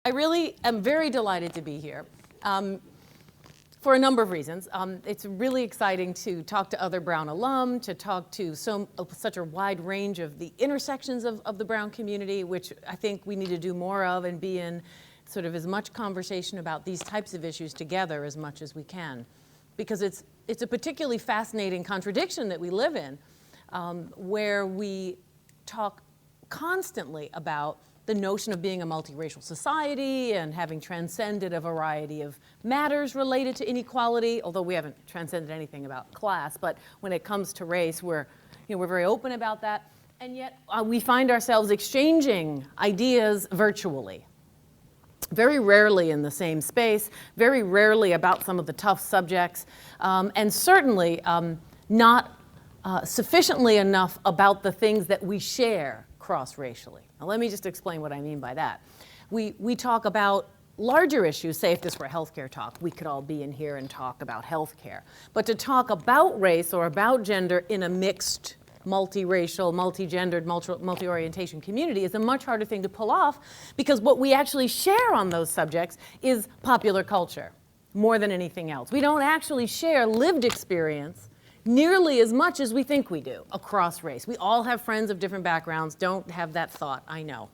I really am very delighted to be here for a number of reasons. It's really exciting to talk to other Brown alum, to talk to such a wide range of the intersections of the Brown community, which I think we need to do more of and be in sort of as much conversation about these types of issues together as much as we can. Because it's a particularly fascinating contradiction that we live in, where we talk constantly about the notion of being a multiracial society and having transcended a variety of matters related to inequality, although we haven't transcended anything about class, but when it comes to race, we're very open about that. And yet we find ourselves exchanging ideas virtually. Very rarely in the same space, very rarely about some of the tough subjects, and certainly not sufficiently enough about the things that we share cross-racially. Now let me just explain what I mean by that. We talk about larger issues, say if this were healthcare talk, we could all be in here and talk about healthcare. But to talk about race or about gender in a mixed, multiracial, multigendered, multi-orientation community is a much harder thing to pull off, because what we actually share on those subjects is popular culture more than anything else. We don't actually share lived experience nearly as much as we think we do across race. We all have friends of different backgrounds. Don't have that thought, I know.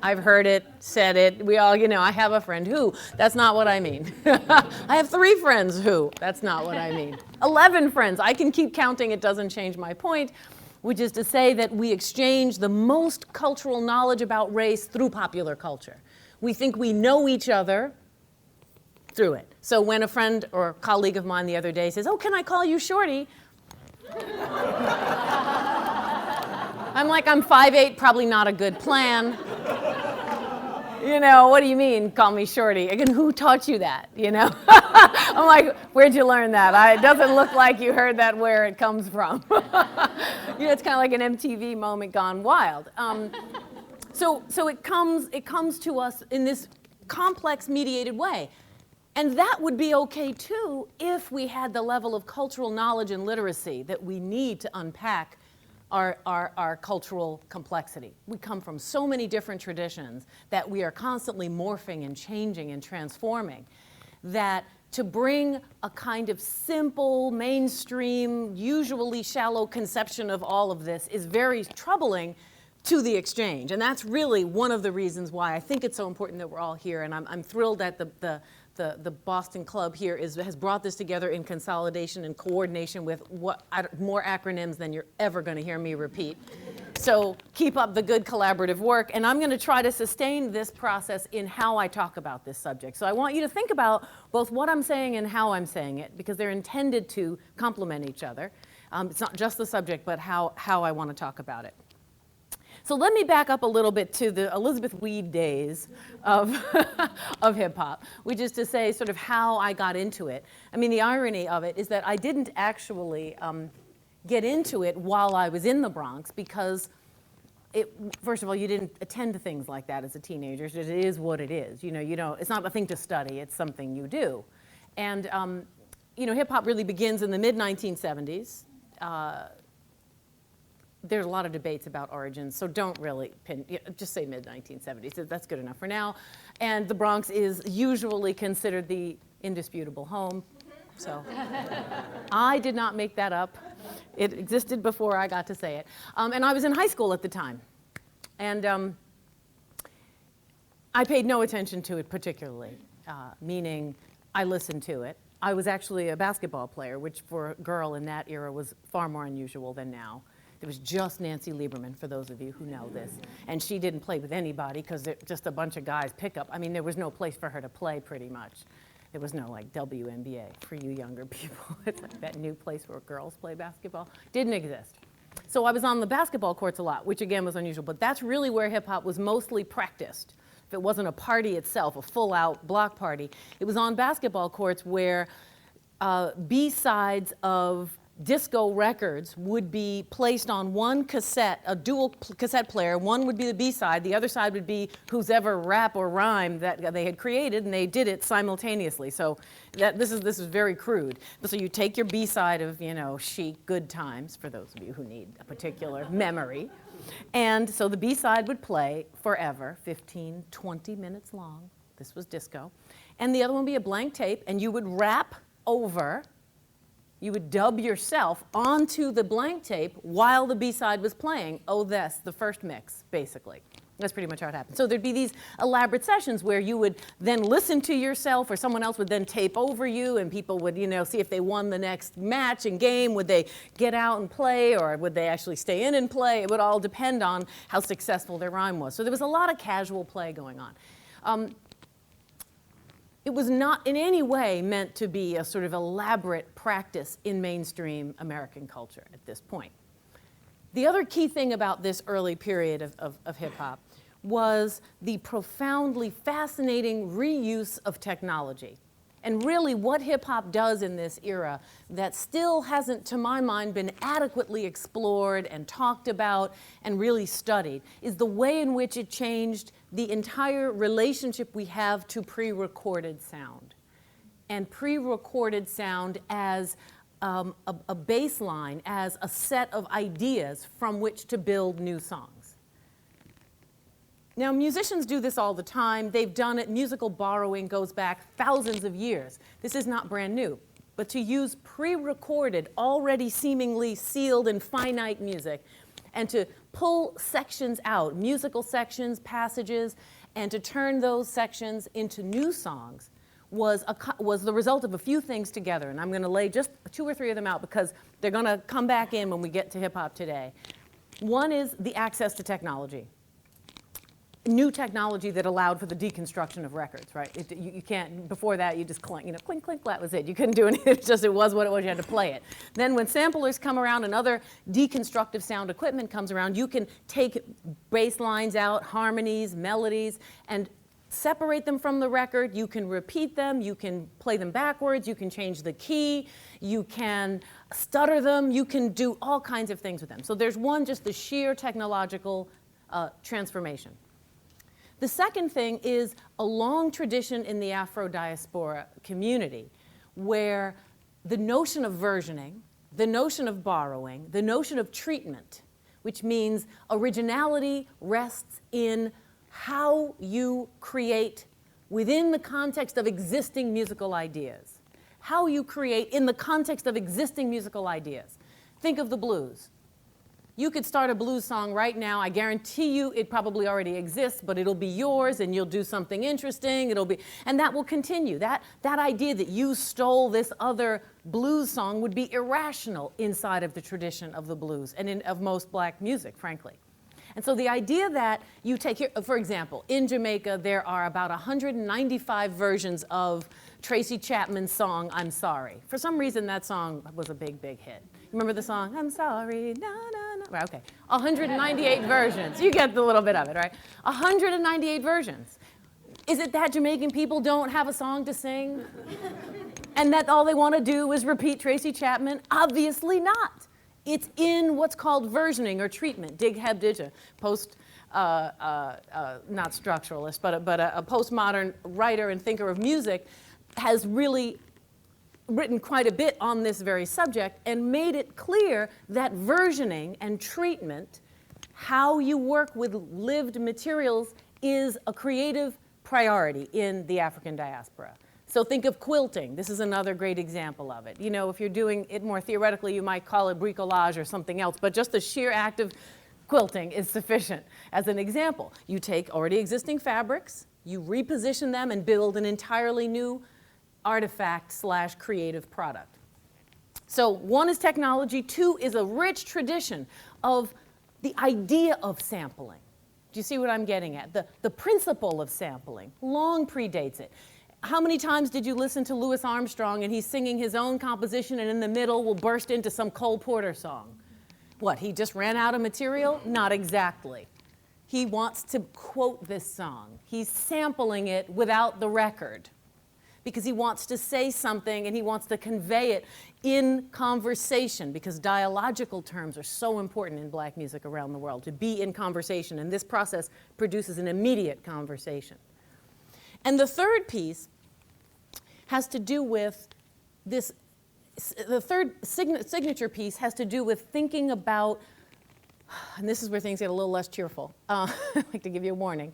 I've heard it, said it. We all, I have a friend who, that's not what I mean. I have 3 friends who, that's not what I mean. 11 friends, I can keep counting, it doesn't change my point, which is to say that we exchange the most cultural knowledge about race through popular culture. We think we know each other through it. So when a friend or colleague of mine the other day says, "Oh, can I call you Shorty?" I'm like, I'm 5'8", probably not a good plan. What do you mean, call me Shorty? Again, who taught you that, I'm like, where'd you learn that? It doesn't look like you heard that where it comes from. It's kind of like an MTV moment gone wild. So it comes to us in this complex mediated way. And that would be okay too if we had the level of cultural knowledge and literacy that we need to unpack our cultural complexity. We come from so many different traditions that we are constantly morphing and changing and transforming, that to bring a kind of simple, mainstream, usually shallow conception of all of this is very troubling to the exchange. And that's really one of the reasons why I think it's so important that we're all here. And I'm thrilled that the Boston Club here has brought this together in consolidation and coordination with more acronyms than you're ever going to hear me repeat. So keep up the good collaborative work, and I'm going to try to sustain this process in how I talk about this subject. So I want you to think about both what I'm saying and how I'm saying it, because they're intended to complement each other. It's not just the subject, but how I want to talk about it. So let me back up a little bit to the Elizabeth Weed days of hip hop, which is to say sort of how I got into it. I mean, the irony of it is that I didn't actually get into it while I was in the Bronx, because first of all, you didn't attend to things like that as a teenager. It is what it is. It's not a thing to study, it's something you do. And hip hop really begins in the mid-1970s. There's a lot of debates about origins, so don't really just say mid-1970s. That's good enough for now. And the Bronx is usually considered the indisputable home. So I did not make that up. It existed before I got to say it. And I was in high school at the time. And I paid no attention to it particularly, meaning I listened to it. I was actually a basketball player, which for a girl in that era was far more unusual than now. There was just Nancy Lieberman, for those of you who know this. And she didn't play with anybody because just a bunch of guys pick up. I mean, there was no place for her to play, pretty much. There was no, like, WNBA for you younger people. It's like that new place where girls play basketball. Didn't exist. So I was on the basketball courts a lot, which again was unusual. But that's really where hip hop was mostly practiced. If it wasn't a party itself, a full-out block party, it was on basketball courts where B-sides of disco records would be placed on one cassette, a dual cassette player. One would be the B-side, the other side would be whose ever rap or rhyme that they had created, and they did it simultaneously. So this is very crude. So you take your B-side of, Chic, Good Times, for those of you who need a particular memory, And so the B-side would play forever, 15, 20 minutes long. This was disco. And the other one would be a blank tape, and you would rap over, you would dub yourself onto the blank tape while the B-side was playing. Oh, that's the first mix, basically. That's pretty much how it happened. So there'd be these elaborate sessions where you would then listen to yourself, or someone else would then tape over you, and people would, see if they won the next match and game. Would they get out and play, or would they actually stay in and play? It would all depend on how successful their rhyme was. So there was a lot of casual play going on. It was not in any way meant to be a sort of elaborate practice in mainstream American culture at this point. The other key thing about this early period of hip-hop was the profoundly fascinating reuse of technology. And really what hip-hop does in this era that still hasn't, to my mind, been adequately explored and talked about and really studied is the way in which it changed the entire relationship we have to pre-recorded sound. And pre-recorded sound as a baseline, as a set of ideas from which to build new songs. Now, musicians do this all the time. They've done it. Musical borrowing goes back thousands of years. This is not brand new. But to use pre-recorded, already seemingly sealed and finite music, and to pull sections out, musical sections, passages, and to turn those sections into new songs was the result of a few things together. And I'm going to lay just 2 or 3 of them out because they're going to come back in when we get to hip-hop today. One is the access to technology. New technology that allowed for the deconstruction of records, right? You can't, before that, you just clink, clink, clink, that was it. You couldn't do anything, it was what it was, you had to play it. Then when samplers come around and other deconstructive sound equipment comes around, you can take bass lines out, harmonies, melodies, and separate them from the record. You can repeat them, you can play them backwards, you can change the key, you can stutter them, you can do all kinds of things with them. So there's one, just the sheer technological transformation. The second thing is a long tradition in the Afro-diaspora community where the notion of versioning, the notion of borrowing, the notion of treatment, which means originality rests in how you create within the context of existing musical ideas. How you create in the context of existing musical ideas. Think of the blues. You could start a blues song right now. I guarantee you it probably already exists, but it'll be yours and you'll do something interesting. And that will continue. That idea that you stole this other blues song would be irrational inside of the tradition of the blues and of most black music, frankly. And so the idea that you take here, for example, in Jamaica, there are about 195 versions of Tracy Chapman's song, I'm Sorry. For some reason, that song was a big, big hit. Remember the song, I'm sorry, na, na, na. Right, okay. 198 versions. You get the little bit of it, right? 198 versions. Is it that Jamaican people don't have a song to sing? And that all they want to do is repeat Tracy Chapman? Obviously not. It's in what's called versioning or treatment. Dig Heb Dija, not structuralist, but a postmodern writer and thinker of music, has really written quite a bit on this very subject and made it clear that versioning and treatment, how you work with lived materials, is a creative priority in the African diaspora. So think of quilting. This is another great example of it. If you're doing it more theoretically, you might call it bricolage or something else, but just the sheer act of quilting is sufficient as an example. You take already existing fabrics, you reposition them and build an entirely new artifact/creative product. So 1 is technology, 2 is a rich tradition of the idea of sampling. Do you see what I'm getting at? The principle of sampling long predates it. How many times did you listen to Louis Armstrong and he's singing his own composition and in the middle will burst into some Cole Porter song? What, he just ran out of material? Not exactly. He wants to quote this song. He's sampling it without the record because he wants to say something and he wants to convey it in conversation, because dialogical terms are so important in black music around the world, to be in conversation, and this process produces an immediate conversation. And the third piece has to do with this, the third signature piece has to do with thinking about and this is where things get a little less cheerful. I'd like to give you a warning.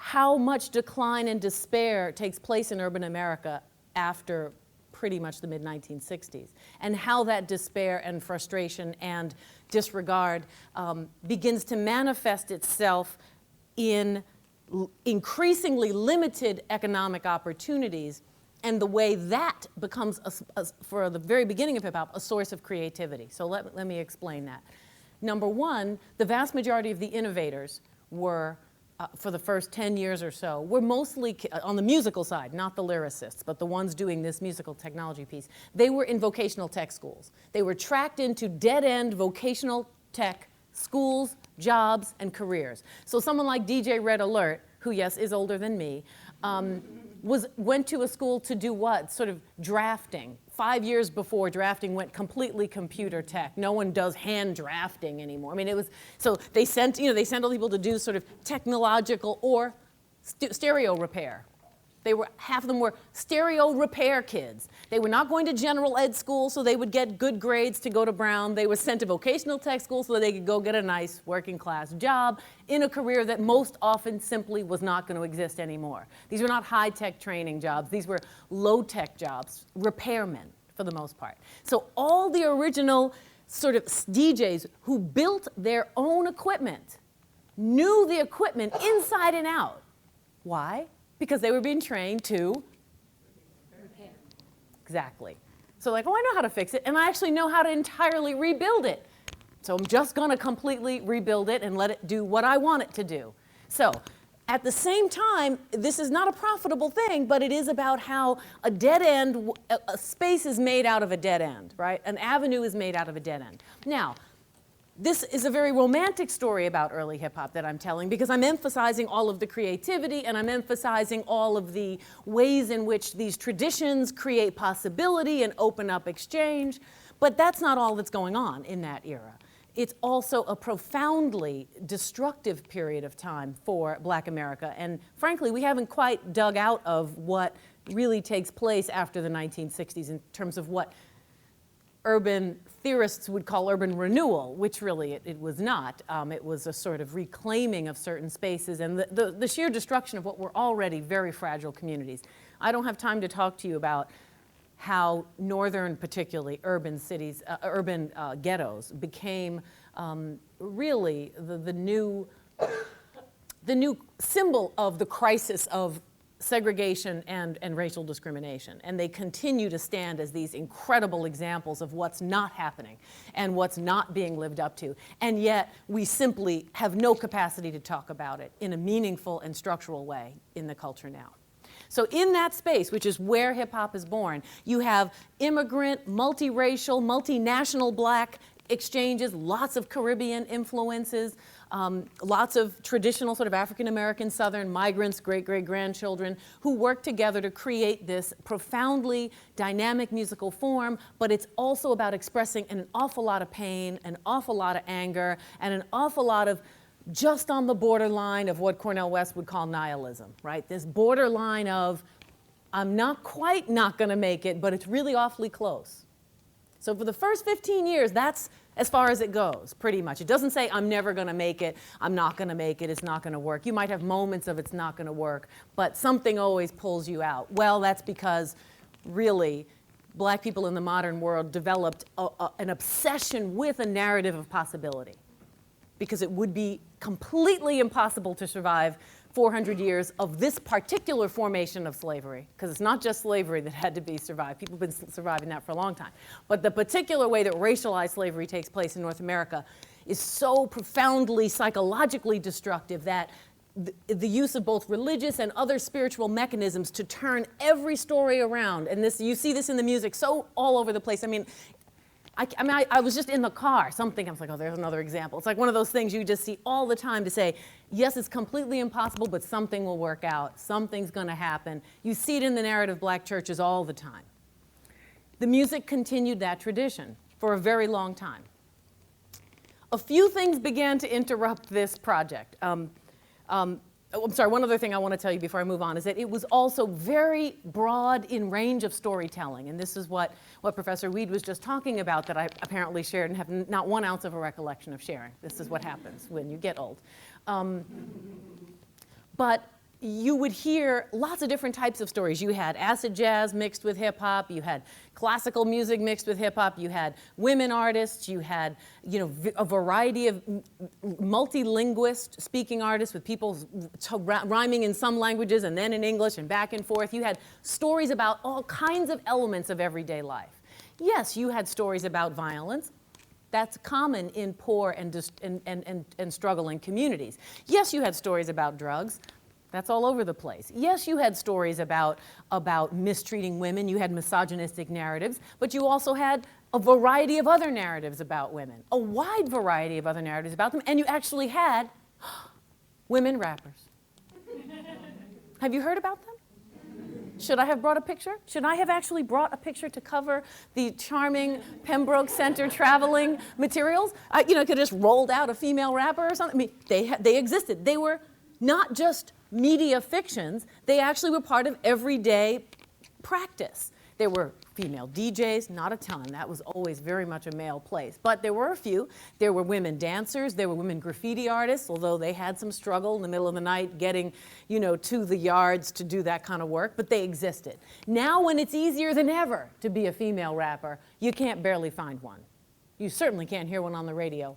How much decline and despair takes place in urban America after pretty much the mid-1960s, and how that despair and frustration and disregard begins to manifest itself in increasingly limited economic opportunities, and the way that becomes, for the very beginning of hip-hop, a source of creativity. So let me explain that. Number one, the vast majority of the innovators were, for the first 10 years or so, were mostly on the musical side, not the lyricists, but the ones doing this musical technology piece. They were in vocational tech schools. They were tracked into dead-end vocational tech schools, jobs, and careers. So someone like DJ Red Alert, who, yes, is older than me, went to a school to do what? Sort of drafting. 5 years before, drafting went completely computer tech. No one does hand drafting anymore. I mean, it was, so they sent all people to do sort of technological or stereo repair. Half of them were stereo repair kids. They were not going to general ed school so they would get good grades to go to Brown. They were sent to vocational tech school so that they could go get a nice working class job in a career that most often simply was not going to exist anymore. These were not high-tech training jobs. These were low-tech jobs, repairmen for the most part. So all the original sort of DJs who built their own equipment knew the equipment inside and out. Why? Because they were being trained to repair. Exactly. So like, oh, I know how to fix it, and I actually know how to entirely rebuild it. So I'm just gonna completely rebuild it and let it do what I want it to do. So at the same time, this is not a profitable thing, but it is about how a dead end, a space is made out of a dead end, right? An avenue is made out of a dead end. Now, this is a very romantic story about early hip-hop that I'm telling, because I'm emphasizing all of the creativity and I'm emphasizing all of the ways in which these traditions create possibility and open up exchange. But that's not all that's going on in that era. It's also a profoundly destructive period of time for Black America. And frankly, we haven't quite dug out of what really takes place after the 1960s in terms of what urban theorists would call urban renewal, which really it was not. It was a sort of reclaiming of certain spaces and the sheer destruction of what were already very fragile communities. I don't have time to talk to you about how northern, particularly urban cities, ghettos became really the new symbol of the crisis of segregation and racial discrimination. And they continue to stand as these incredible examples of what's not happening and what's not being lived up to. And yet we simply have no capacity to talk about it in a meaningful and structural way in the culture now. So in that space, which is where hip hop is born, you have immigrant, multiracial, multinational Black exchanges, lots of Caribbean influences, lots of traditional sort of African-American Southern migrants, great-great-grandchildren, who work together to create this profoundly dynamic musical form, but it's also about expressing an awful lot of pain, an awful lot of anger, and an awful lot of just on the borderline of what Cornel West would call nihilism, right? This borderline of, I'm not quite not gonna make it, but it's really awfully close. So for the first 15 years, that's as far as it goes, pretty much. It doesn't say, I'm never gonna make it, I'm not gonna make it, it's not gonna work. You might have moments of it's not gonna work, but something always pulls you out. Well, that's because really, Black people in the modern world developed an obsession with a narrative of possibility, because it would be completely impossible to survive 400 years of this particular formation of slavery, because it's not just slavery that had to be survived. People have been surviving that for a long time. But the particular way that racialized slavery takes place in North America is so profoundly psychologically destructive that the use of both religious and other spiritual mechanisms to turn every story around, and this, you see this in the music so all over the place. I mean, I was just in the car, I was like, oh, there's another example. It's like one of those things you just see all the time to say, yes, it's completely impossible, but something will work out. Something's gonna happen. You see it in the narrative of Black churches all the time. The music continued that tradition for a very long time. A few things began to interrupt this project. Oh, I'm sorry, one other thing I want to tell you before I move on is that it was also very broad in range of storytelling. And this is what Professor Weed was just talking about that I apparently shared and have not 1 ounce of a recollection of sharing. This is what happens when you get old. But you would hear lots of different types of stories. You had acid jazz mixed with hip hop, you had classical music mixed with hip hop, you had women artists, you had, you know, a variety of multilinguist speaking artists with people rhyming in some languages and then in English and back and forth. You had stories about all kinds of elements of everyday life. Yes, you had stories about violence. That's common in poor and struggling communities. Yes, you had stories about drugs. That's all over the place. Yes, you had stories about mistreating women. You had misogynistic narratives, but you also had a variety of other narratives about women, a wide variety of other narratives about them, and you actually had women rappers. Have you heard about them? Should I have brought a picture? Should I have actually brought a picture to cover the charming Pembroke Center traveling materials? I could have just rolled out a female rapper or something. I mean, they existed. They were not just media fictions, they actually were part of everyday practice. There were female DJs, not a ton, that was always very much a male place, but there were a few. There were women dancers, there were women graffiti artists, although they had some struggle in the middle of the night getting, to the yards to do that kind of work, but they existed. Now when it's easier than ever to be a female rapper, you can't barely find one. You certainly can't hear one on the radio,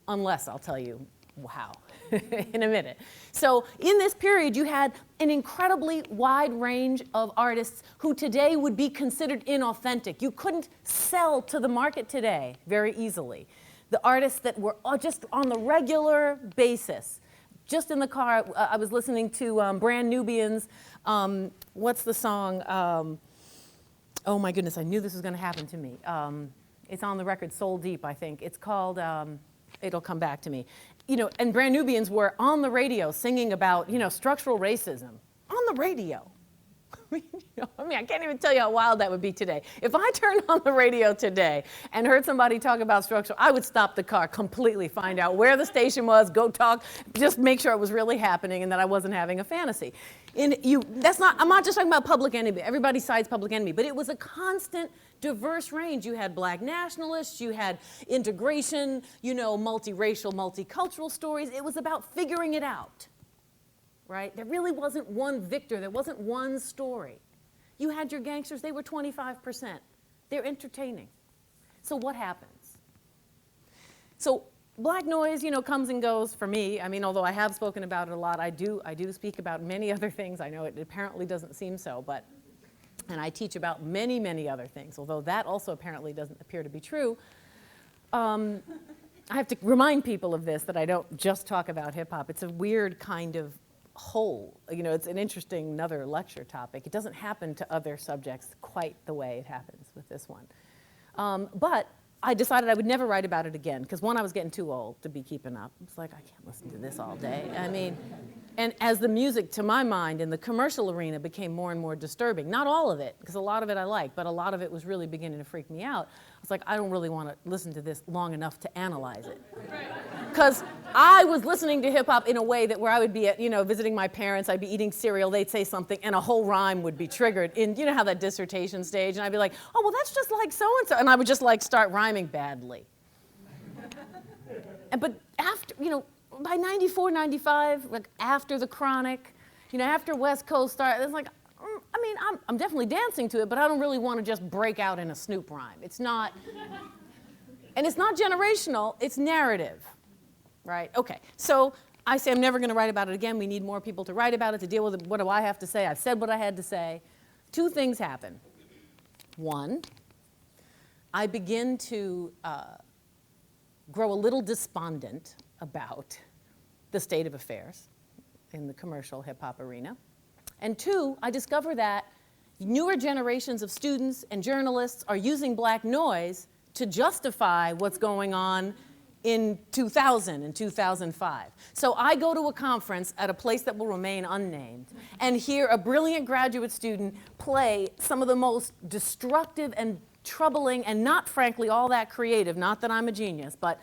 unless I'll tell you how in a minute. So in this period, you had an incredibly wide range of artists who today would be considered inauthentic. You couldn't sell to the market today very easily. The artists that were just on the regular basis. Just in the car, I was listening to Brand Nubians. What's the song? Oh my goodness, I knew this was going to happen to me. It's on the record Soul Deep, I think. It's called, it'll come back to me. And Brand Nubians were on the radio singing about, structural racism. On the radio. I can't even tell you how wild that would be today. If I turned on the radio today and heard somebody talk about structural, I would stop the car completely, find out where the station was, go talk, just make sure it was really happening and that I wasn't having a fantasy. I'm not just talking about Public Enemy. Everybody cites Public Enemy, but it was a constant, diverse range. You had black nationalists, you had integration, multiracial, multicultural stories. It was about figuring it out, right? There really wasn't one victor. There wasn't one story. You had your gangsters, they were 25%. They're entertaining. So what happens? So black noise, comes and goes for me. Although I have spoken about it a lot, I do speak about many other things. I know it apparently doesn't seem so, and I teach about many, many other things, although that also apparently doesn't appear to be true. I have to remind people of this, that I don't just talk about hip hop. It's a weird kind of whole. It's an interesting another lecture topic. It doesn't happen to other subjects quite the way it happens with this one. But I decided I would never write about it again, because one, I was getting too old to be keeping up. It's like, I can't listen to this all day. And as the music, to my mind, in the commercial arena became more and more disturbing, not all of it, because a lot of it I like, but a lot of it was really beginning to freak me out. I was like, I don't really want to listen to this long enough to analyze it. Because I was listening to hip hop in a way that where I would be at, visiting my parents, I'd be eating cereal, they'd say something, and a whole rhyme would be triggered in, how that dissertation stage, and I'd be like, oh, well, that's just like so-and-so, and I would just start rhyming badly. But after, by 94, 95, after the Chronic, after West Coast started, it's like, I'm definitely dancing to it, but I don't really want to just break out in a Snoop rhyme. It's not, and it's not generational, it's narrative, right? Okay, so I say I'm never going to write about it again. We need more people to write about it, to deal with it. What do I have to say? I've said what I had to say. Two things happen. One, I begin to grow a little despondent about the state of affairs in the commercial hip-hop arena. And two, I discover that newer generations of students and journalists are using black noise to justify what's going on in 2000 and 2005. So I go to a conference at a place that will remain unnamed and hear a brilliant graduate student play some of the most destructive and troubling and not frankly all that creative, not that I'm a genius, but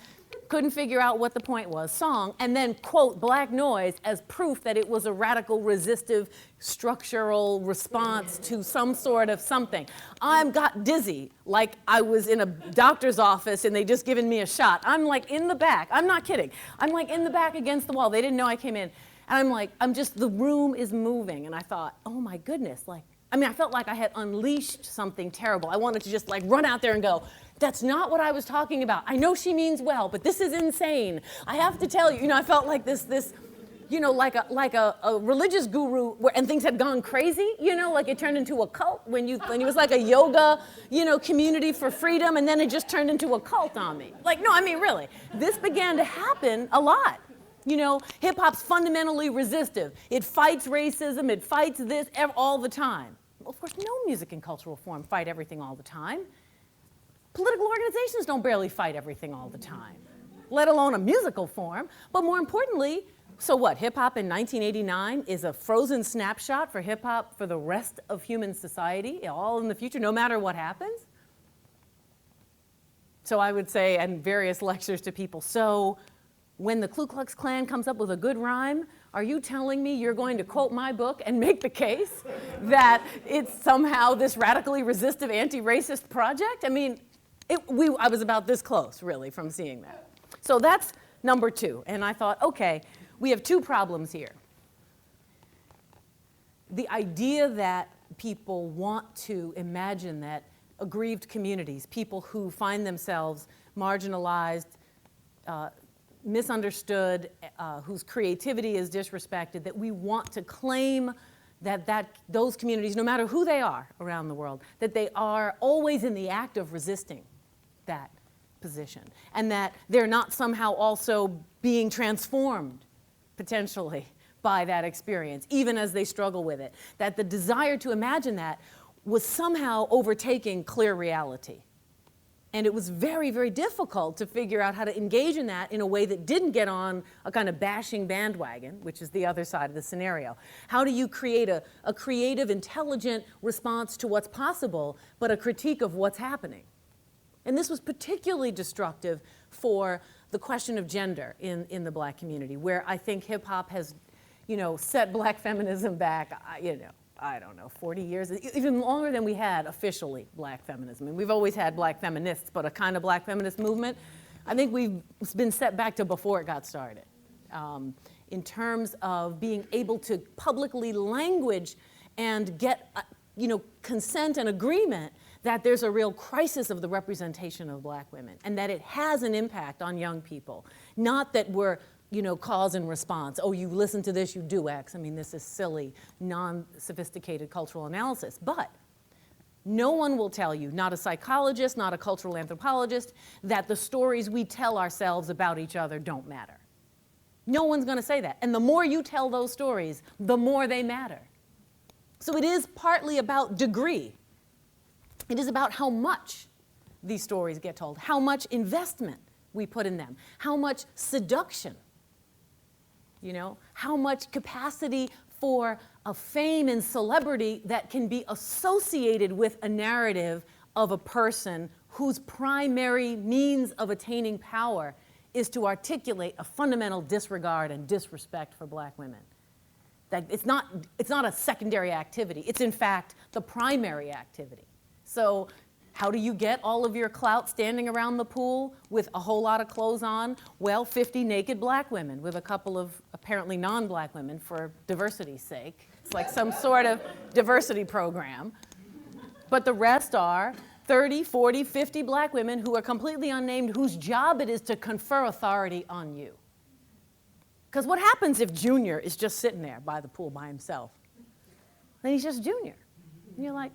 couldn't figure out what the point was, song, and then quote black noise as proof that it was a radical resistive structural response to some sort of something. I got dizzy, like I was in a doctor's office and they just given me a shot. I'm like in the back, I'm not kidding. I'm like in the back against the wall. They didn't know I came in. And I'm like, the room is moving. And I thought, oh my goodness, I felt like I had unleashed something terrible. I wanted to just like run out there and go, that's not what I was talking about. I know she means well, but this is insane. I have to tell you, I felt like this, like a religious guru and things had gone crazy, like it turned into a cult when it was like a yoga, community for freedom, and then it just turned into a cult on me. Like, no, really. This began to happen a lot. Hip hop's fundamentally resistive. It fights racism, it fights this all the time. Well, of course, no music and cultural form fight everything all the time. Political organizations don't barely fight everything all the time, let alone a musical form. But more importantly, so what? Hip hop in 1989 is a frozen snapshot for hip hop for the rest of human society, all in the future, no matter what happens. So I would say, and various lectures to people, so when the Ku Klux Klan comes up with a good rhyme, are you telling me you're going to quote my book and make the case that it's somehow this radically resistive anti-racist project? I was about this close, really, from seeing that. So that's number two. And I thought, okay, we have two problems here. The idea that people want to imagine that aggrieved communities, people who find themselves marginalized, misunderstood, whose creativity is disrespected, that we want to claim that those communities, no matter who they are around the world, that they are always in the act of resisting that position, and that they're not somehow also being transformed, potentially, by that experience, even as they struggle with it. That the desire to imagine that was somehow overtaking clear reality. And it was very, very difficult to figure out how to engage in that in a way that didn't get on a kind of bashing bandwagon, which is the other side of the scenario. How do you create a creative, intelligent response to what's possible, but a critique of what's happening? And this was particularly destructive for the question of gender in the black community, where I think hip hop has, set black feminism back, I don't know, 40 years, even longer than we had officially black feminism. And we've always had black feminists, but a kind of black feminist movement, I think we've been set back to before it got started. In terms of being able to publicly language and get, consent and agreement that there's a real crisis of the representation of black women and that it has an impact on young people. Not that we're, cause and response. Oh, you listen to this, you do X. This is silly, non-sophisticated cultural analysis. But no one will tell you, not a psychologist, not a cultural anthropologist, that the stories we tell ourselves about each other don't matter. No one's going to say that. And the more you tell those stories, the more they matter. So it is partly about degree. It is about how much these stories get told, how much investment we put in them, how much seduction, how much capacity for a fame and celebrity that can be associated with a narrative of a person whose primary means of attaining power is to articulate a fundamental disregard and disrespect for black women. That it's not a secondary activity. It's in fact the primary activity. So how do you get all of your clout standing around the pool with a whole lot of clothes on? Well, 50 naked black women with a couple of apparently non-black women for diversity's sake. It's like some sort of diversity program. But the rest are 30, 40, 50 black women who are completely unnamed, whose job it is to confer authority on you. Because what happens if Junior is just sitting there by the pool by himself? Then he's just Junior. And you're like,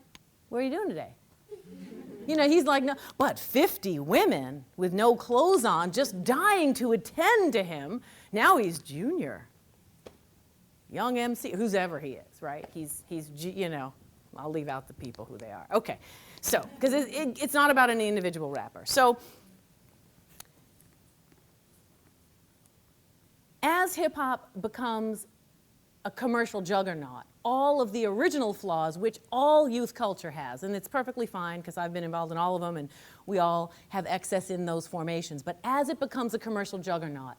what are you doing today? He's like, no, but 50 women with no clothes on, just dying to attend to him. Now he's Junior. Young MC, who's ever he is, right? He's I'll leave out the people who they are. Okay, so, because it's not about any individual rapper. So, as hip hop becomes a commercial juggernaut, all of the original flaws which all youth culture has. And it's perfectly fine because I've been involved in all of them and we all have excess in those formations. But as it becomes a commercial juggernaut,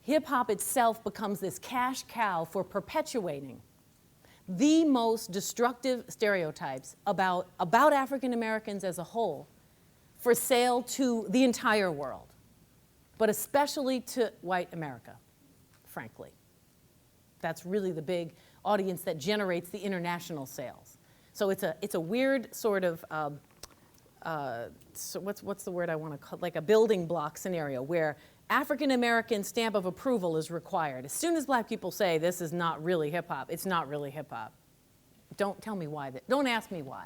hip hop itself becomes this cash cow for perpetuating the most destructive stereotypes about African Americans as a whole for sale to the entire world, but especially to white America, frankly. That's really the big audience that generates the international sales. So it's a weird sort of, so what's the word I want to call, like a building block scenario where African American stamp of approval is required. As soon as black people say this is not really hip hop, it's not really hip hop. Don't tell me why, don't ask me why.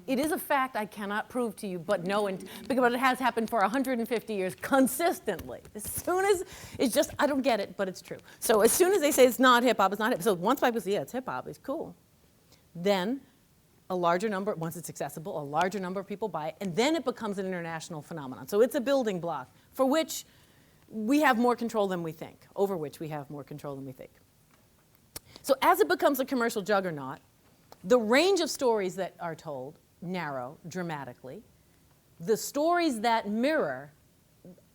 It is a fact I cannot prove to you, but no, because it has happened for 150 years consistently. As soon as, it's just, I don't get it, but it's true. So as soon as they say it's not hip hop, it's not hip. So once people say, yeah, it's hip hop, it's cool. Then a larger number, once it's accessible, a larger number of people buy it, and then it becomes an international phenomenon. So it's a building block for which we have more control than we think, over which we have more control than we think. So as it becomes a commercial juggernaut, the range of stories that are told narrow dramatically. The stories that mirror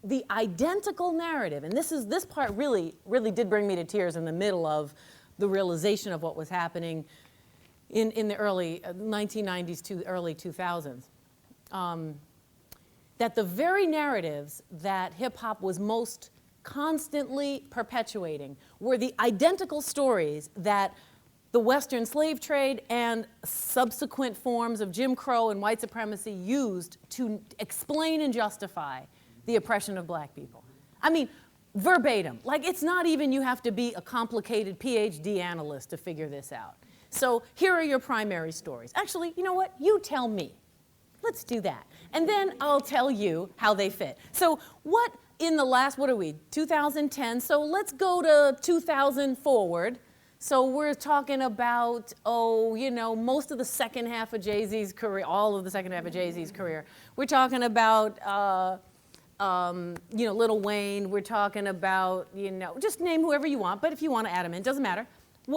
the identical narrative, and this part really did bring me to tears in the middle of the realization of what was happening in the early 1990s to early 2000s. That the very narratives that hip hop was most constantly perpetuating were the identical stories that the Western slave trade and subsequent forms of Jim Crow and white supremacy used to explain and justify the oppression of black people. I mean, verbatim. Like, it's not even you have to be a complicated PhD analyst to figure this out. So here are your primary stories. Actually, you know what? You tell me. Let's do that. And then I'll tell you how they fit. So what in the last, what are we, 2010? So let's go to 2000 forward. So we're talking about, most of the second half of Jay-Z's career, all of the second half of Jay-Z's career. We're talking about, Lil Wayne. We're talking about, just name whoever you want, but if you want to add them in, doesn't matter.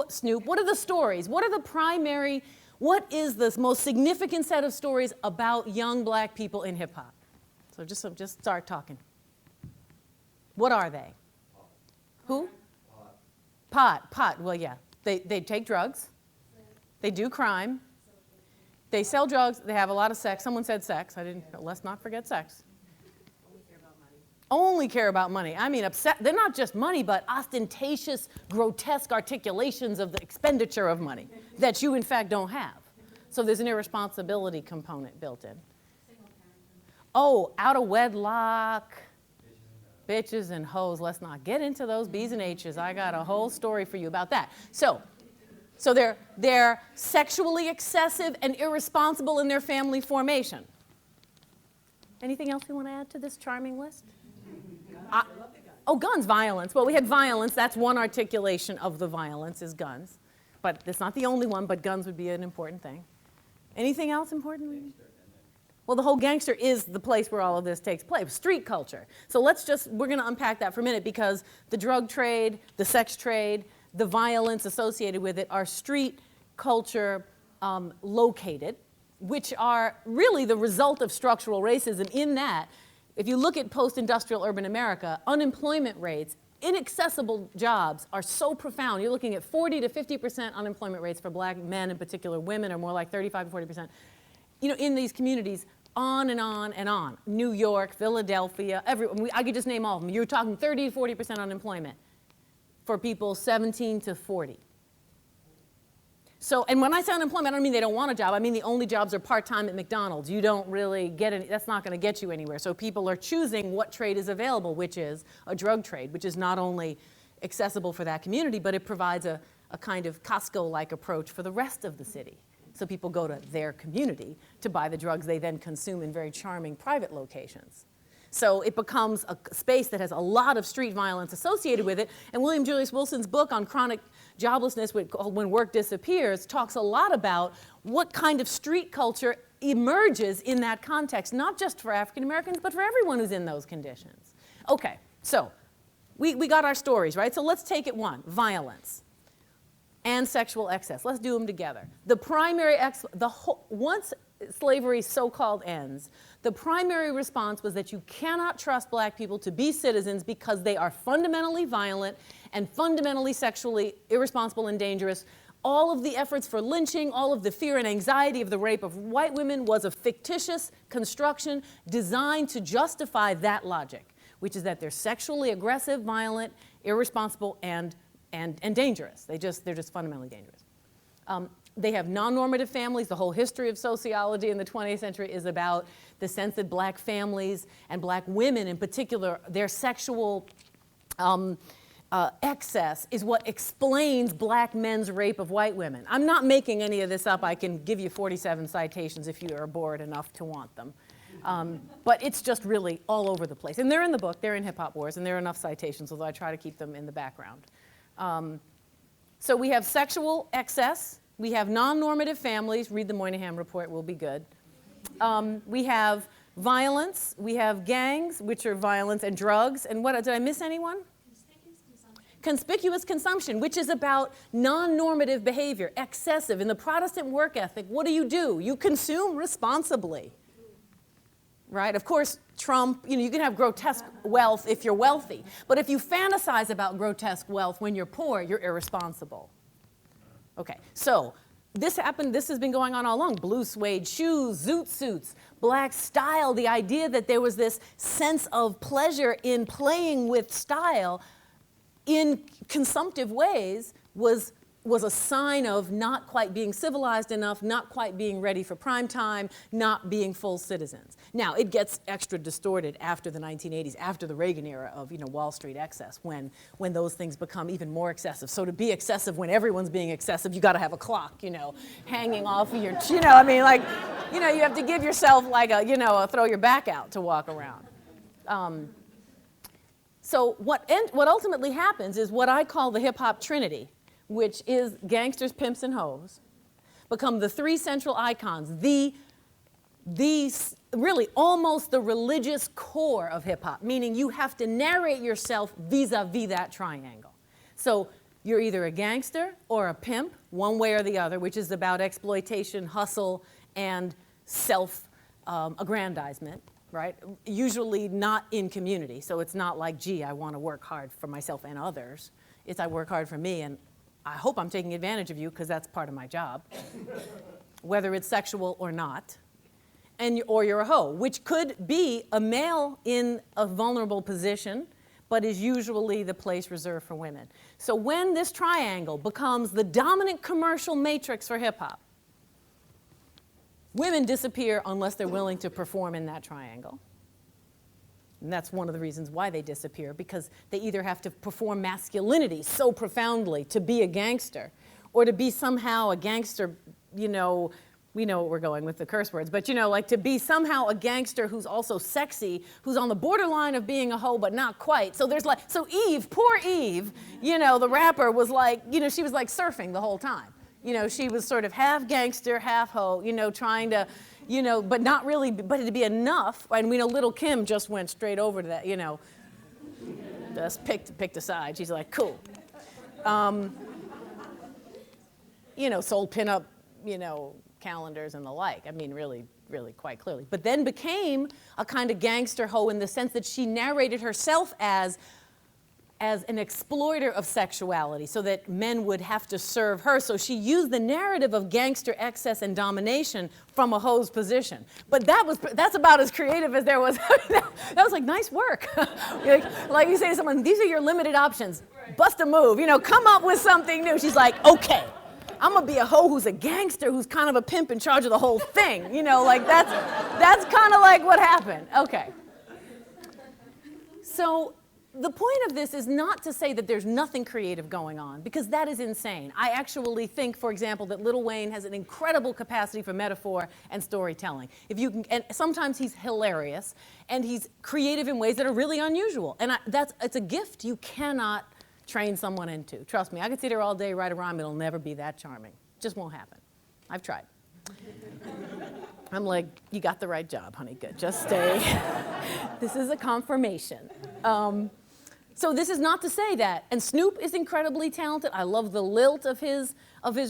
Snoop, what are the stories? What are the primary, what is the most significant set of stories about young black people in hip hop? So just start talking. What are they? Who? Pot, well, yeah. They take drugs. They do crime. They sell drugs. They have a lot of sex. Someone said sex. Let's not forget sex. Only care about money. I mean, they're not just money, but ostentatious, grotesque articulations of the expenditure of money that you, in fact, don't have. So there's an irresponsibility component built in. Oh, out of wedlock. Bitches and hoes, let's not get into those B's and H's. I got a whole story for you about that. So they're sexually excessive and irresponsible in their family formation. Anything else you want to add to this charming list? Guns, violence. Well, we had violence. That's one articulation of the violence is guns. But it's not the only one, but guns would be an important thing. Anything else important? Well, the whole gangster is the place where all of this takes place, street culture. So we're going to unpack that for a minute because the drug trade, the sex trade, the violence associated with it are street culture located, which are really the result of structural racism in that, if you look at post-industrial urban America, unemployment rates, inaccessible jobs are so profound. You're looking at 40 to 50% unemployment rates for black men in particular. Women are more like 35 to 40%. In these communities, on and on and on. New York, Philadelphia, I could just name all of them. You're talking 30 to 40% unemployment for people 17 to 40. So, and when I say unemployment, I don't mean they don't want a job. I mean the only jobs are part-time at McDonald's. You don't really get any, that's not going to get you anywhere. So people are choosing what trade is available, which is a drug trade, which is not only accessible for that community, but it provides a kind of Costco-like approach for the rest of the city. So people go to their community to buy the drugs they then consume in very charming private locations. So it becomes a space that has a lot of street violence associated with it. And William Julius Wilson's book on chronic joblessness, When Work Disappears, talks a lot about what kind of street culture emerges in that context, not just for African Americans, but for everyone who's in those conditions. Okay, so we got our stories, right? So let's take it one, violence. and sexual excess. Let's do them together. The primary, once slavery so-called ends, the primary response was that you cannot trust black people to be citizens because they are fundamentally violent and fundamentally sexually irresponsible and dangerous. All of the efforts for lynching, all of the fear and anxiety of the rape of white women was a fictitious construction designed to justify that logic, which is that they're sexually aggressive, violent, irresponsible, and dangerous. They're just fundamentally dangerous. They have non-normative families. The whole history of sociology in the 20th century is about the sense that black families and black women in particular, their sexual excess is what explains black men's rape of white women. I'm not making any of this up. I can give you 47 citations if you are bored enough to want them. But it's just really all over the place. And they're in the book, they're in Hip Hop Wars, and there are enough citations, although I try to keep them in the background. So we have sexual excess. We have non-normative families. Read the Moynihan Report, will be good. We have violence. We have gangs, which are violence and drugs. And what, did I miss anyone? Conspicuous consumption, which is about non-normative behavior, excessive. In the Protestant work ethic, what do? You consume responsibly, right? Of course, Trump, you can have grotesque wealth if you're wealthy. But if you fantasize about grotesque wealth when you're poor, you're irresponsible. Okay, so this happened, this has been going on all along. Blue suede shoes, zoot suits, black style, the idea that there was this sense of pleasure in playing with style in consumptive ways was a sign of not quite being civilized enough, not quite being ready for prime time, not being full citizens. Now, it gets extra distorted after the 1980s, after the Reagan era of Wall Street excess, when those things become even more excessive. So to be excessive when everyone's being excessive, you got to have a clock, hanging off of your, you have to give yourself like a throw your back out to walk around. So what ultimately happens is what I call the hip-hop trinity, which is gangsters, pimps, and hoes, become the three central icons, really almost the religious core of hip-hop, meaning you have to narrate yourself vis-a-vis that triangle. So you're either a gangster or a pimp, one way or the other, which is about exploitation, hustle, and self-aggrandizement, right? Usually not in community, so it's not like, gee, I want to work hard for myself and others. It's I work hard for me, and I hope I'm taking advantage of you because that's part of my job, whether it's sexual or not, or you're a hoe, which could be a male in a vulnerable position, but is usually the place reserved for women. So when this triangle becomes the dominant commercial matrix for hip-hop, women disappear unless they're willing to perform in that triangle. And that's one of the reasons why they disappear, because they either have to perform masculinity so profoundly to be a gangster, or to be somehow a gangster, we know what we're going with the curse words, but like to be somehow a gangster who's also sexy, who's on the borderline of being a hoe, but not quite. So there's so Eve, poor Eve, the rapper was like, she was like surfing the whole time. She was sort of half gangster, half hoe, trying to, but not really, but it'd be enough. And we know Little Kim just went straight over to that, just picked a side. She's like, cool. Sold pinup, calendars and the like. I mean, really, really quite clearly. But then became a kind of gangster hoe in the sense that she narrated herself as an exploiter of sexuality, so that men would have to serve her. So she used the narrative of gangster excess and domination from a hoe's position. But that's about as creative as there was. That was like, nice work. like you say to someone, these are your limited options. Bust a move, come up with something new. She's like, okay, I'm gonna be a hoe who's a gangster, who's kind of a pimp in charge of the whole thing. That's kind of like what happened. Okay. So the point of this is not to say that there's nothing creative going on, because that is insane. I actually think, for example, that Lil Wayne has an incredible capacity for metaphor and storytelling. And sometimes he's hilarious, and he's creative in ways that are really unusual. And it's a gift you cannot train someone into. Trust me, I could sit here all day, write a rhyme, it'll never be that charming. Just won't happen. I've tried. I'm like, you got the right job, honey, good, just stay. This is a confirmation. So this is not to say that, and Snoop is incredibly talented. I love the lilt of his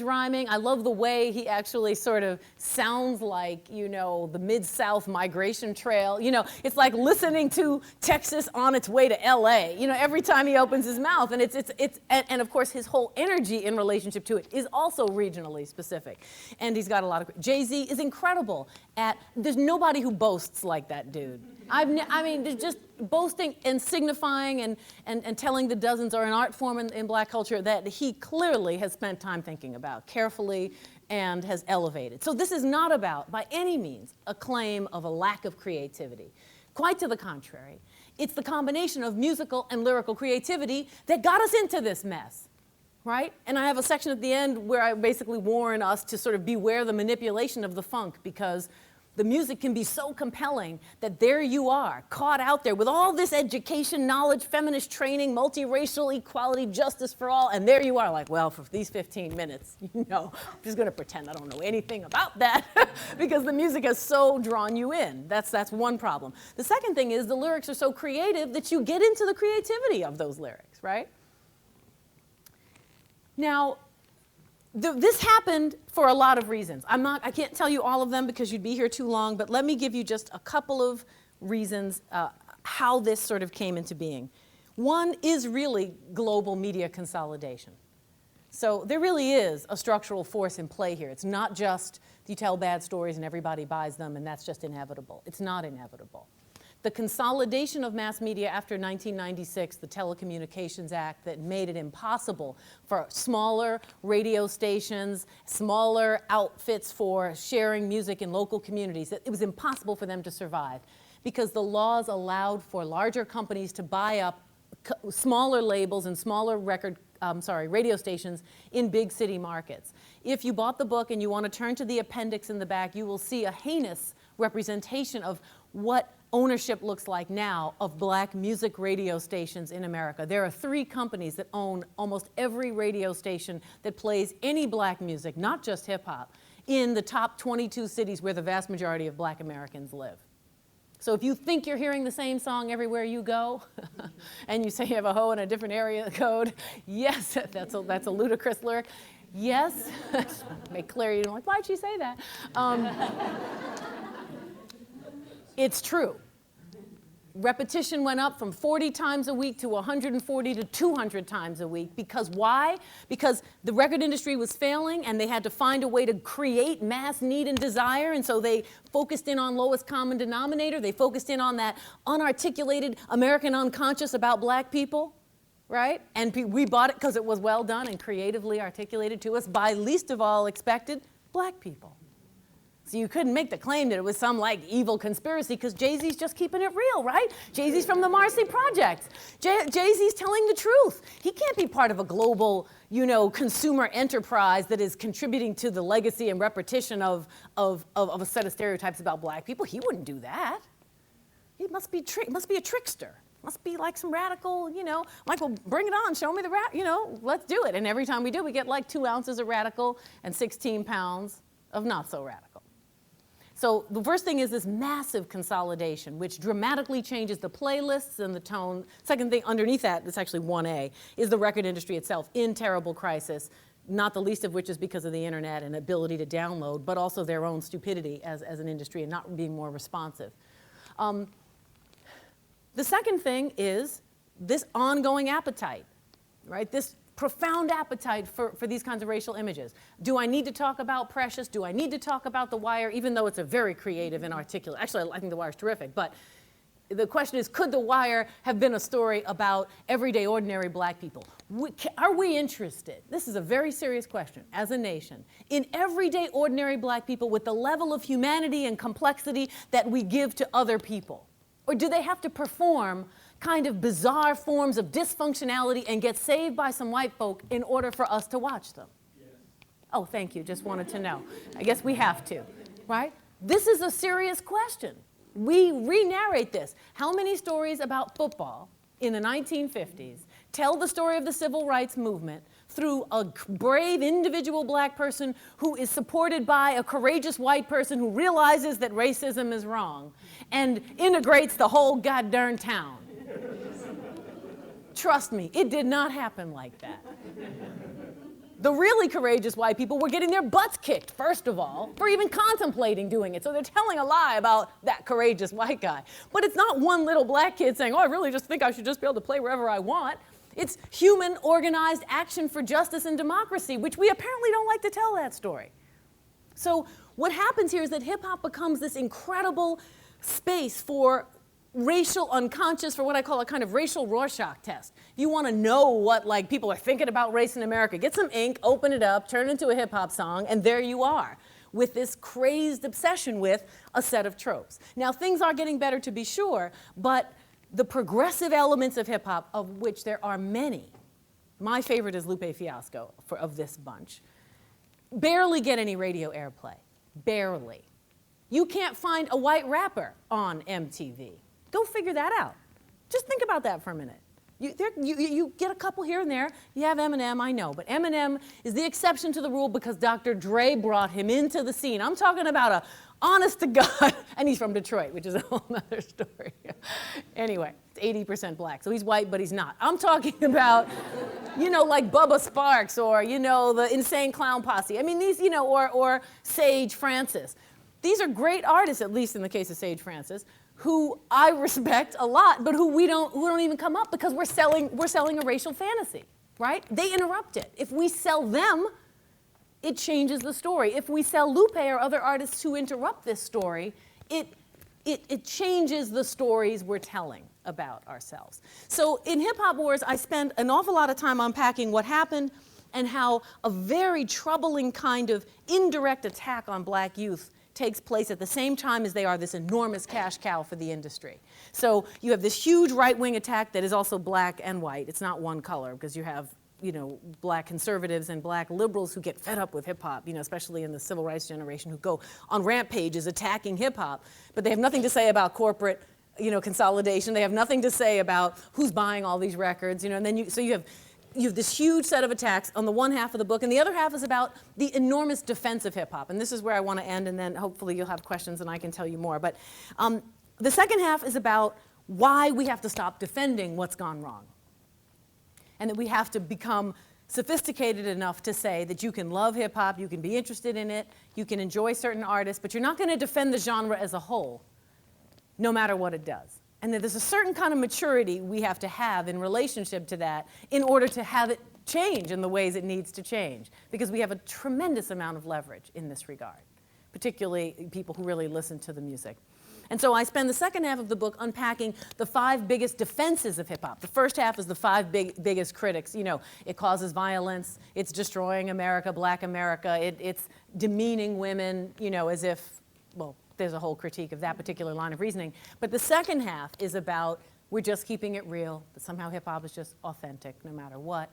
rhyming. I love the way he actually sort of sounds like, you know, the Mid-South migration trail. You know, it's like listening to Texas on its way to LA, you know, every time he opens his mouth. And and of course his whole energy in relationship to it is also regionally specific. And he's got a lot of, Jay-Z is incredible at, there's nobody who boasts like that dude. I mean, there's just boasting and signifying and telling the dozens are an art form in black culture that he clearly has spent time thinking about carefully and has elevated. So this is not about, by any means, a claim of a lack of creativity. Quite to the contrary. It's the combination of musical and lyrical creativity that got us into this mess, right? And I have a section at the end where I basically warn us to sort of beware the manipulation of the funk, because the music can be so compelling that there you are, caught out there with all this education, knowledge, feminist training, multiracial equality, justice for all, and there you are like, well, for these 15 minutes, you know, I'm just gonna pretend I don't know anything about that because the music has so drawn you in. That's one problem. The second thing is the lyrics are so creative that you get into the creativity of those lyrics, right? Now, this happened for a lot of reasons. I can't tell you all of them because you'd be here too long, but let me give you just a couple of reasons how this sort of came into being. One is really global media consolidation. So there really is a structural force in play here. It's not just you tell bad stories and everybody buys them and that's just inevitable. It's not inevitable. The consolidation of mass media after 1996, the Telecommunications Act that made it impossible for smaller radio stations, smaller outfits for sharing music in local communities, it was impossible for them to survive because the laws allowed for larger companies to buy up smaller labels and smaller radio stations in big city markets. If you bought the book and you want to turn to the appendix in the back, you will see a heinous representation of what ownership looks like now of black music radio stations in America. There are 3 companies that own almost every radio station that plays any black music, not just hip hop, in the top 22 cities where the vast majority of black Americans live. So if you think you're hearing the same song everywhere you go, and you say you have a hoe in a different area code, yes, that's a ludicrous lyric. Yes, make clear you're like, why'd she say that? It's true. Repetition went up from 40 times a week to 140 to 200 times a week. Because why? Because the record industry was failing and they had to find a way to create mass need and desire, and so they focused in on lowest common denominator. They focused in on that unarticulated American unconscious about black people, right? And we bought it because it was well done and creatively articulated to us by least of all expected black people. So you couldn't make the claim that it was some like evil conspiracy because Jay-Z's just keeping it real, right? Jay-Z's from the Marcy Project. Jay-Z's telling the truth. He can't be part of a global, you know, consumer enterprise that is contributing to the legacy and repetition of a set of stereotypes about black people. He wouldn't do that. He must be a trickster. Must be like some radical, you know, like, well, bring it on, show me the you know, let's do it. And every time we do, we get like 2 ounces of radical and 16 pounds of not so radical. So the first thing is this massive consolidation, which dramatically changes the playlists and the tone. Second thing underneath that, it's actually 1A, is the record industry itself in terrible crisis, not the least of which is because of the internet and ability to download, but also their own stupidity as an industry and not being more responsive. The second thing is this ongoing appetite, right? This profound appetite for these kinds of racial images. Do I need to talk about Precious? Do I need to talk about The Wire, even though it's a very creative and articulate? Actually, I think The Wire's terrific, but the question is, could The Wire have been a story about everyday, ordinary black people? Are we interested? This is a very serious question, as a nation, in everyday, ordinary black people with the level of humanity and complexity that we give to other people? Or do they have to perform kind of bizarre forms of dysfunctionality and get saved by some white folk in order for us to watch them? Yes. Oh, thank you, just wanted to know. I guess we have to, right? This is a serious question. We re-narrate this. How many stories about football in the 1950s tell the story of the civil rights movement through a brave individual black person who is supported by a courageous white person who realizes that racism is wrong and integrates the whole goddamn town? Trust me, it did not happen like that. The really courageous white people were getting their butts kicked, first of all, for even contemplating doing it. So they're telling a lie about that courageous white guy. But it's not one little black kid saying, oh, I really just think I should just be able to play wherever I want. It's human organized action for justice and democracy, which we apparently don't like to tell that story. So what happens here is that hip hop becomes this incredible space for racial unconscious, for what I call a kind of racial Rorschach test. If you want to know what people are thinking about race in America, get some ink, open it up, turn it into a hip hop song, and there you are, with this crazed obsession with a set of tropes. Now, things are getting better, to be sure, but the progressive elements of hip hop, of which there are many, my favorite is Lupe Fiasco of this bunch, barely get any radio airplay. Barely. You can't find a white rapper on MTV. Go figure that out. Just think about that for a minute. You get a couple here and there. You have Eminem, I know, but Eminem is the exception to the rule because Dr. Dre brought him into the scene. I'm talking about a honest to God, and he's from Detroit, which is a whole other story. Anyway, it's 80% black, so he's white, but he's not. I'm talking about, like Bubba Sparks or, the Insane Clown Posse. I mean, these, or Sage Francis. These are great artists, at least in the case of Sage Francis, who I respect a lot, but who we don't even come up because we're selling a racial fantasy, right? They interrupt it. If we sell them, it changes the story. If we sell Lupe or other artists who interrupt this story, it changes the stories we're telling about ourselves. So in Hip Hop Wars, I spend an awful lot of time unpacking what happened and how a very troubling kind of indirect attack on black youth takes place at the same time as they are this enormous cash cow for the industry. So you have this huge right-wing attack that is also black and white. It's not one color because you have black conservatives and black liberals who get fed up with hip hop, especially in the civil rights generation, who go on rampages attacking hip hop, but they have nothing to say about corporate, consolidation. They have nothing to say about who's buying all these records, and then you have this huge set of attacks on the one half of the book, and the other half is about the enormous defense of hip hop. And this is where I want to end, and then hopefully you'll have questions and I can tell you more. But the second half is about why we have to stop defending what's gone wrong. And that we have to become sophisticated enough to say that you can love hip hop, you can be interested in it, you can enjoy certain artists, but you're not going to defend the genre as a whole, no matter what it does. And that there's a certain kind of maturity we have to have in relationship to that in order to have it change in the ways it needs to change. Because we have a tremendous amount of leverage in this regard, particularly people who really listen to the music. And so I spend the second half of the book unpacking the 5 biggest defenses of hip hop. The first half is the 5 biggest critics. It causes violence, it's destroying America, black America, it's demeaning women, as if, well, there's a whole critique of that particular line of reasoning. But the second half is about we're just keeping it real, that somehow hip hop is just authentic no matter what,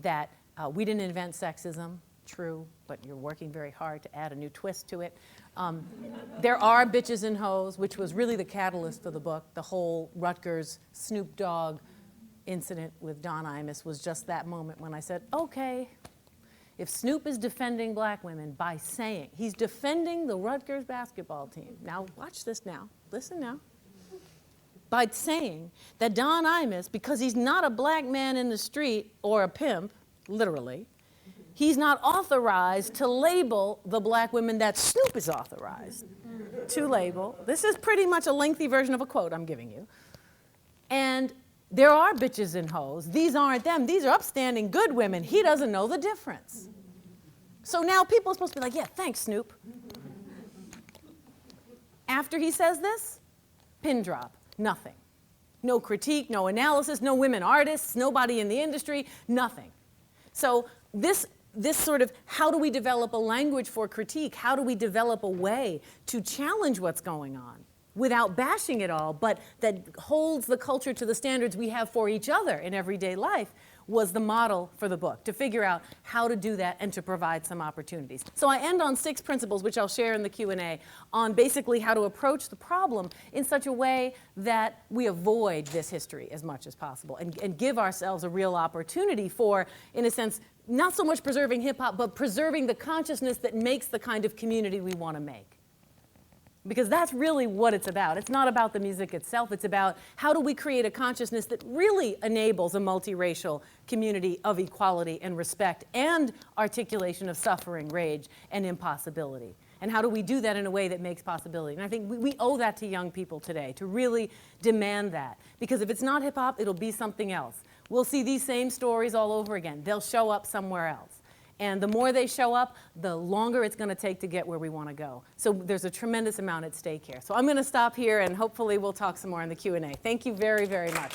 that we didn't invent sexism, true, but you're working very hard to add a new twist to it. There are bitches and hoes, which was really the catalyst for the book. The whole Rutgers Snoop Dogg incident with Don Imus was just that moment when I said, okay, if Snoop is defending black women by saying, he's defending the Rutgers basketball team. Now, watch this now. Listen now. By saying that Don Imus, because he's not a black man in the street or a pimp, literally, he's not authorized to label the black women that Snoop is authorized to label. This is pretty much a lengthy version of a quote I'm giving you. And there are bitches and hoes. These aren't them. These are upstanding good women. He doesn't know the difference. So now people are supposed to be like, yeah, thanks, Snoop. After he says this, pin drop, nothing. No critique, no analysis, no women artists, nobody in the industry, nothing. So this sort of, how do we develop a language for critique? How do we develop a way to challenge what's going on without bashing it all, but that holds the culture to the standards we have for each other in everyday life, was the model for the book, to figure out how to do that and to provide some opportunities. So I end on 6 principles, which I'll share in the Q&A, on basically how to approach the problem in such a way that we avoid this history as much as possible and give ourselves a real opportunity for, in a sense, not so much preserving hip hop, but preserving the consciousness that makes the kind of community we want to make. Because that's really what it's about. It's not about the music itself. It's about how do we create a consciousness that really enables a multiracial community of equality and respect and articulation of suffering, rage, and impossibility. And how do we do that in a way that makes possibility? And I think we owe that to young people today, to really demand that. Because if it's not hip hop, it'll be something else. We'll see these same stories all over again. They'll show up somewhere else. And the more they show up, the longer it's going to take to get where we want to go. So there's a tremendous amount at stake here. So I'm going to stop here, and hopefully we'll talk some more in the Q&A. Thank you very, very much.